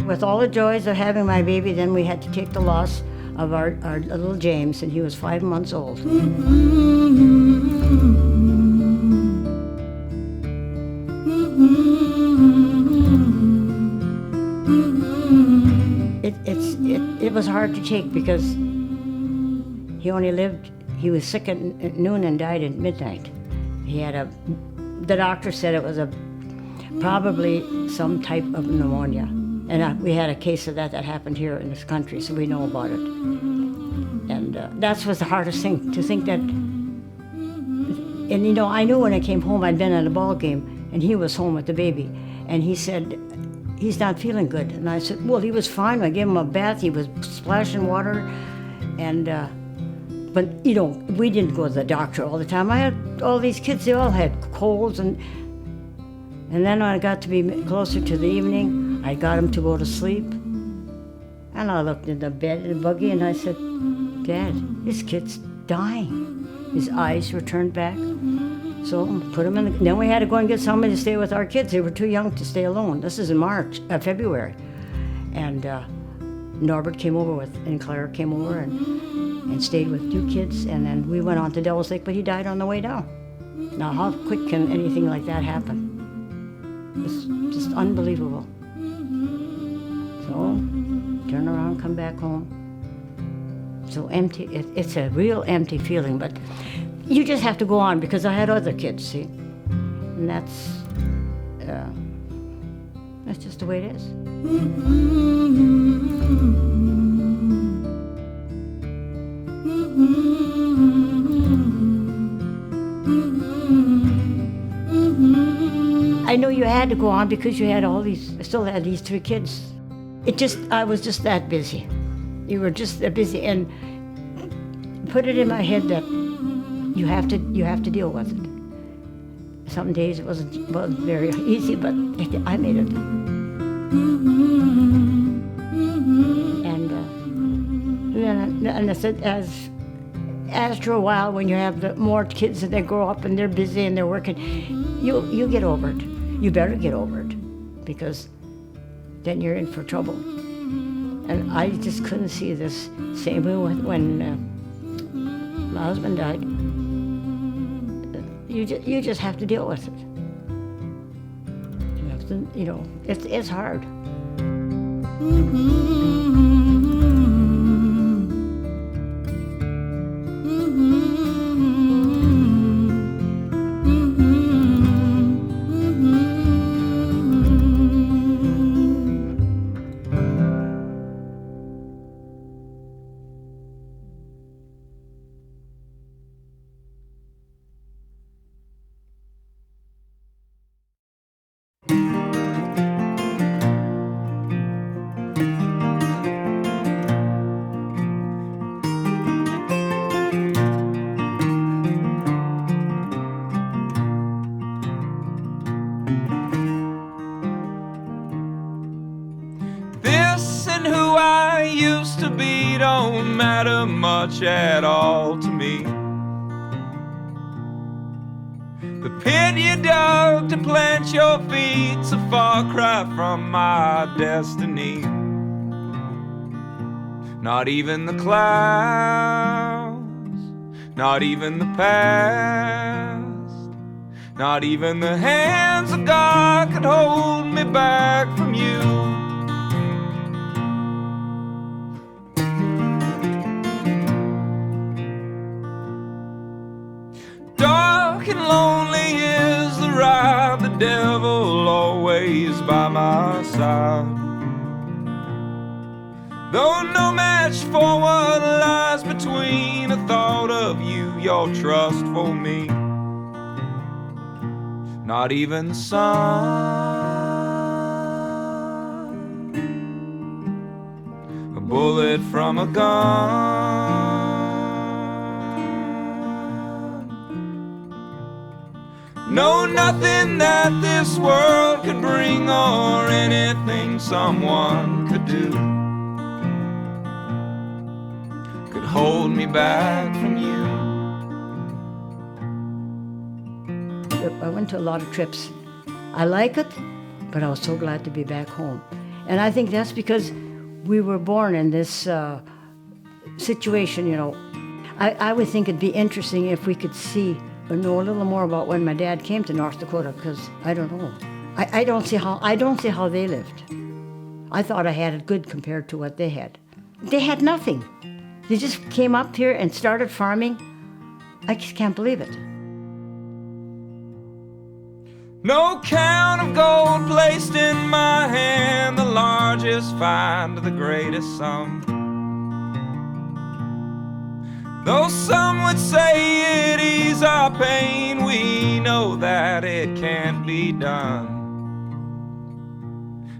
With all the joys of having my baby, then we had to take the loss of our little James, and he was 5 months old. It was hard to take because he was sick at noon and died at midnight. The doctor said it was probably some type of pneumonia. And we had a case of that happened here in this country, so we know about it. And that was the hardest thing, to think that. And you know, I knew when I came home, I'd been at a ball game, and he was home with the baby. And he said, he's not feeling good. And I said, well, he was fine. I gave him a bath. He was splashing water. And, but, you know, we didn't go to the doctor all the time. I had all these kids, they all had colds. And then when I got to be closer to the evening, I got him to go to sleep. And I looked in the bed in the buggy and I said, Dad, this kid's dying. His eyes were turned back. So put him in then we had to go and get somebody to stay with our kids. They were too young to stay alone. This is in February. And Norbert came over and Claire came over and stayed with 2 kids. And then we went on to Devil's Lake, but he died on the way down. Now, how quick can anything like that happen? It's just unbelievable. So, turn around, come back home. So empty, it's a real empty feeling, but you just have to go on because I had other kids, see? And that's just the way it is. I know you had to go on because you had still had these 3 kids. I was just that busy. You were just that busy, and put it in my head that you have to deal with it. Some days it wasn't very easy, but I made it. And I said, after a while, when you have more kids and they grow up and they're busy and they're working, you get over it. You better get over it, because then you're in for trouble. And I just couldn't see this. Same way when my husband died. You just have to deal with it. You have to, you know, it's hard. Don't matter much at all to me. The pit you dug to plant your feet's a far cry from my destiny. Not even the clouds, not even the past, not even the hands of God could hold me back from you. Dark and lonely is the ride, the devil always by my side. Though no match for what lies between a thought of you, your trust for me. Not even the sun, a bullet from a gun. No, nothing that this world could bring or anything someone could do could hold me back from you. I went to a lot of trips. I like it, but I was so glad to be back home. And I think that's because we were born in this situation, you know. I would think it'd be interesting if we could see or know a little more about when my dad came to North Dakota, because I don't know. I don't see how they lived. I thought I had it good compared to what they had. They had nothing. They just came up here and started farming. I just can't believe it. No count of gold placed in my hand, the largest find of the greatest sum. Though some would say it ease our pain, we know that it can't be done.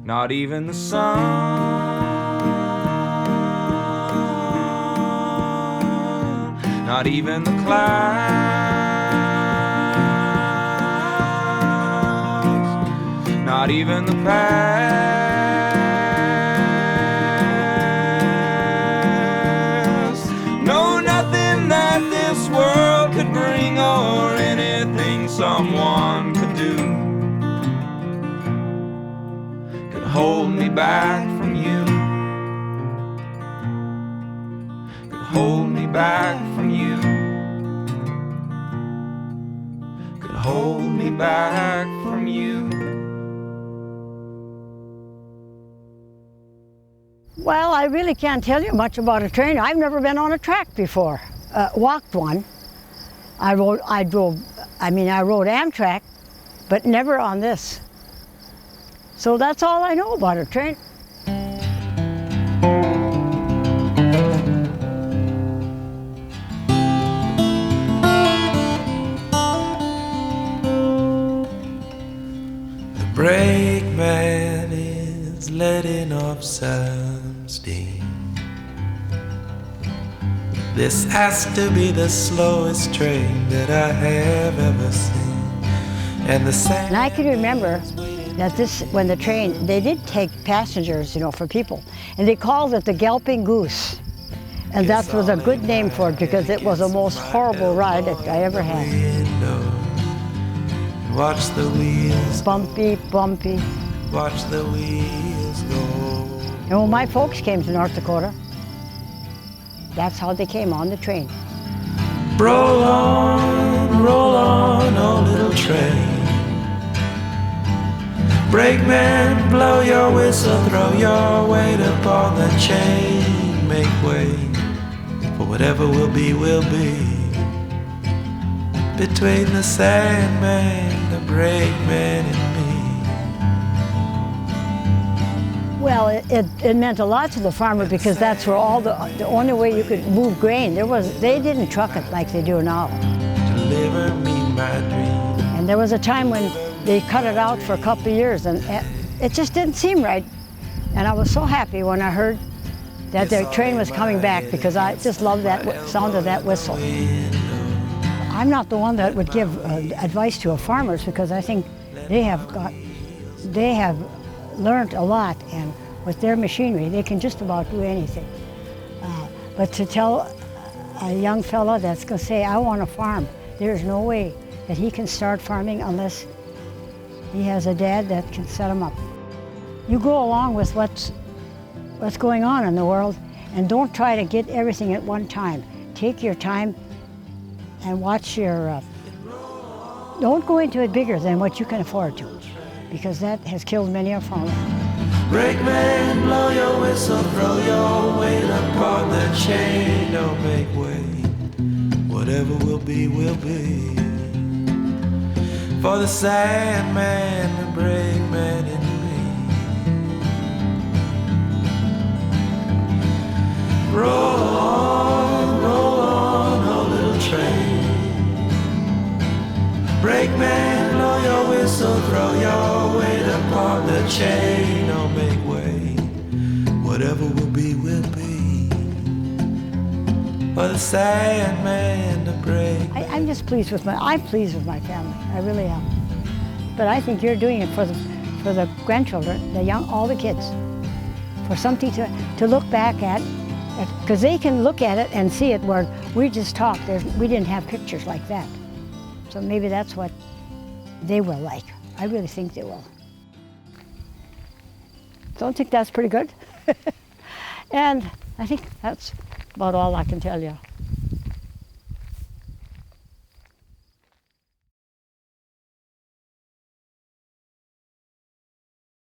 Not even the sun, not even the clouds, not even the past. No, nothing that this world could bring or anything someone could do could hold me back from you, could hold me back from you, could hold me back from you. Well, I really can't tell you much about a train. I've never been on a track before. Walked one. I rode Amtrak, but never on this. So that's all I know about a train. The brakeman is letting off some steam. This has to be the slowest train that I have ever seen. And I can remember that when the train, they did take passengers, you know, for people. And they called it the Galloping Goose. And that was a good name for it because it was the most horrible ride that I ever had. Watch the wheels. Bumpy, bumpy. Watch the wheels go. And when my folks came to North Dakota, that's how they came on the train. Roll on, oh little train. Brakeman, blow your whistle, throw your weight upon the chain. Make way for whatever will be, will be. Between the Sandman, the brakeman, and me. Well, it meant a lot to the farmer because that's where all the only way you could move grain. They didn't truck it like they do now. Deliver me my dream. And there was a time when they cut it out for a couple of years, and it just didn't seem right. And I was so happy when I heard that their train was coming back because I just loved that sound of that whistle. I'm not the one that would give advice to farmers because I think they have learned a lot, and with their machinery, they can just about do anything. But to tell a young fella that's going to say, I want to farm, there's no way that he can start farming unless he has a dad that can set him up. You go along with what's going on in the world, and don't try to get everything at one time. Take your time and watch your, don't go into it bigger than what you can afford to, because that has killed many a farmer. Brakeman, blow your whistle, throw your weight upon the chain. Don't make way, whatever will be, will be. For the Sandman, the brakeman, and me. Roll on, oh little train. Brakeman, blow your whistle, throw your weight upon the chain. Don't make way, whatever will be, will be. For the Sandman, the brakeman. I'm just pleased with I'm pleased with my family. I really am. But I think you're doing it for the grandchildren, all the kids, for something to look back at, because they can look at it and see it where we just talked. We didn't have pictures like that. So maybe that's what they will like. I really think they will. don't think that's pretty good? And I think that's about all I can tell you.